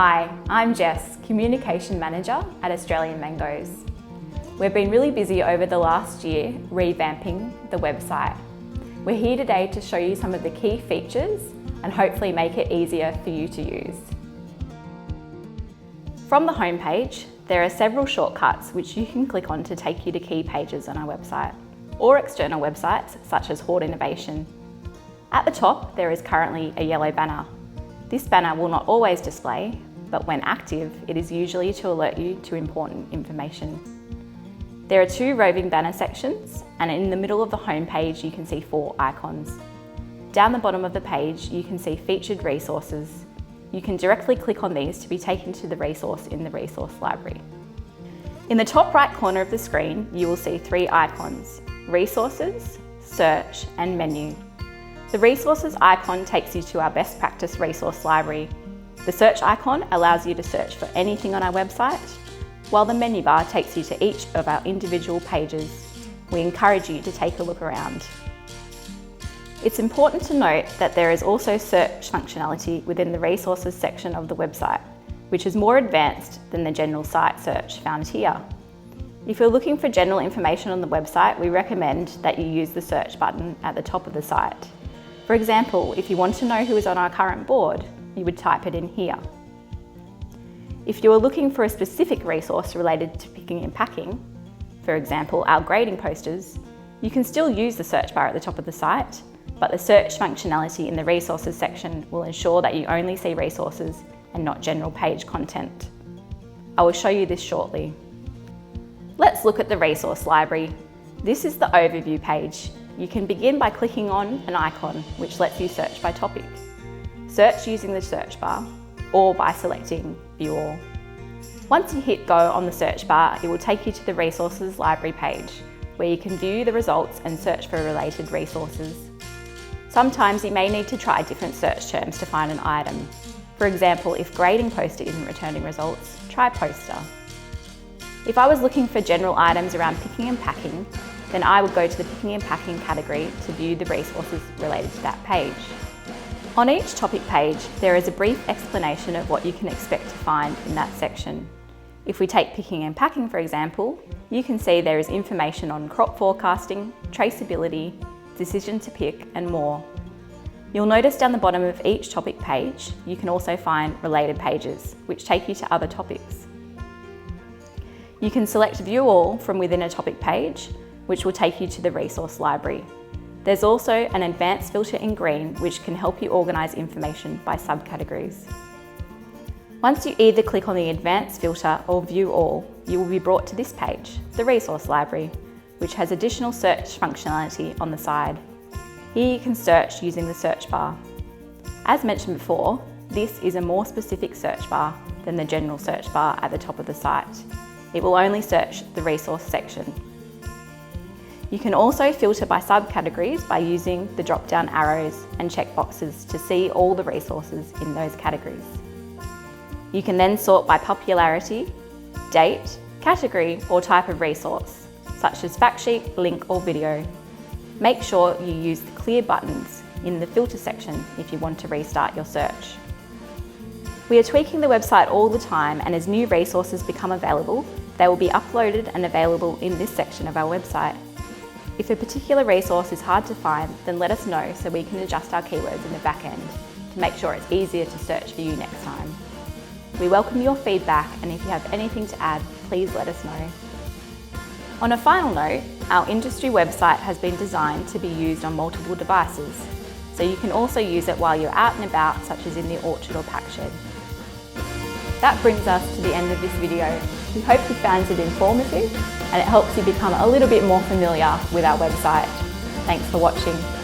Hi, I'm Jess, Communication Manager at Australian Mangoes. We've been really busy over the last year revamping the website. We're here today to show you some of the key features and hopefully make it easier for you to use. From the homepage, there are several shortcuts which you can click on to take you to key pages on our website or external websites such as Hort Innovation. At the top, there is currently a yellow banner. This banner will not always display, but when active, it is usually to alert you to important information. There are two roving banner sections, and in the middle of the homepage, you can see 4 icons. Down the bottom of the page, you can see featured resources. You can directly click on these to be taken to the resource in the resource library. In the top right corner of the screen, you will see 3 icons: Resources, Search, and Menu. The Resources icon takes you to our best practice resource library. The Search icon allows you to search for anything on our website, while the menu bar takes you to each of our individual pages. We encourage you to take a look around. It's important to note that there is also search functionality within the Resources section of the website, which is more advanced than the general site search found here. If you're looking for general information on the website, we recommend that you use the search button at the top of the site. For example, if you want to know who is on our current board, you would type it in here. If you are looking for a specific resource related to picking and packing, for example, our grading posters, you can still use the search bar at the top of the site, but the search functionality in the Resources section will ensure that you only see resources and not general page content. I will show you this shortly. Let's look at the resource library. This is the overview page. You can begin by clicking on an icon which lets you search by topic. Search using the search bar or by selecting View All. Once you hit Go on the search bar, it will take you to the Resources library page where you can view the results and search for related resources. Sometimes you may need to try different search terms to find an item. For example, if grading poster isn't returning results, try poster. If I was looking for general items around picking and packing, then I would go to the picking and packing category to view the resources related to that page. On each topic page, there is a brief explanation of what you can expect to find in that section. If we take picking and packing, for example, you can see there is information on crop forecasting, traceability, decision to pick, and more. You'll notice down the bottom of each topic page, you can also find related pages, which take you to other topics. You can select View All from within a topic page, which will take you to the resource library. There's also an advanced filter in green which can help you organise information by subcategories. Once you either click on the advanced filter or View All, you will be brought to this page, the resource library, which has additional search functionality on the side. Here you can search using the search bar. As mentioned before, this is a more specific search bar than the general search bar at the top of the site. It will only search the resource section. You can also filter by subcategories by using the drop-down arrows and checkboxes to see all the resources in those categories. You can then sort by popularity, date, category, or type of resource, such as fact sheet, link, or video. Make sure you use the clear buttons in the filter section if you want to restart your search. We are tweaking the website all the time, and as new resources become available, they will be uploaded and available in this section of our website. If a particular resource is hard to find, then let us know so we can adjust our keywords in the back end to make sure it's easier to search for you next time. We welcome your feedback, and if you have anything to add, please let us know. On a final note, our industry website has been designed to be used on multiple devices, so you can also use it while you're out and about, such as in the orchard or pack shed. That brings us to the end of this video. We hope you found it informative and it helps you become a little bit more familiar with our website. Thanks for watching.